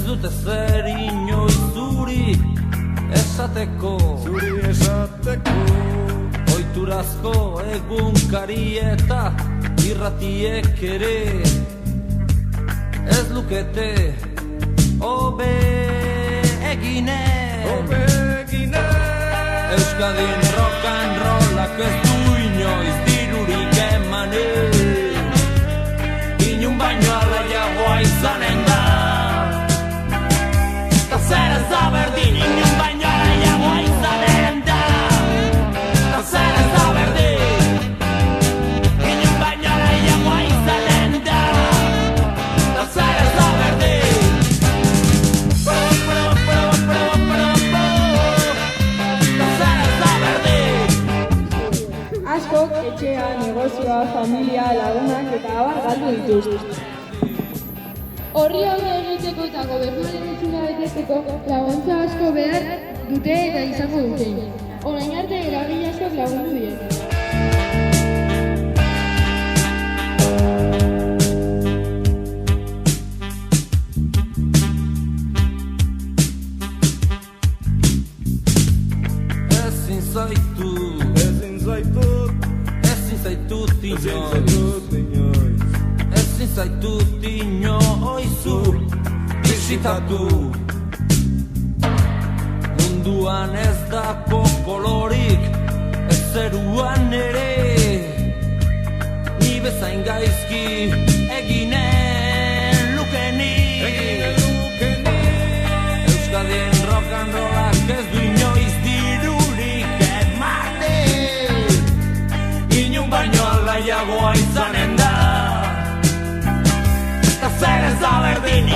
dute zer inoiz zuri esateko oiturazko egunkari eta irratiek ere ez lukete hobe eginen Euskadin rock and rollak ez du inoiz dirurik emanen inun baino alaiagoa izanen da ta zer ez da berdin inun baino alaiagoa izanen da ta zer ez da berdin inun baino alaiagoa izanen da ta zer ez da berdin ta zer ez da berdin Askok etxea, negozioa, familia, lagunak eta abar galdu dituzte. Horri aurre egiteko eta gobernuaren itxura betetzeko laguntza asko behar dute eta izango dute. Orain arte eragile askok lagundu diete. Ezin zaitut inoizu bisitatu munduan ez dako kolorik ez zeruan ere ni bezain gaizki eginen lukenik Euskadin rock and rollak ez du inoiz dirurik ematen inun baino alaiagoa izanen da ta zer ez da berdin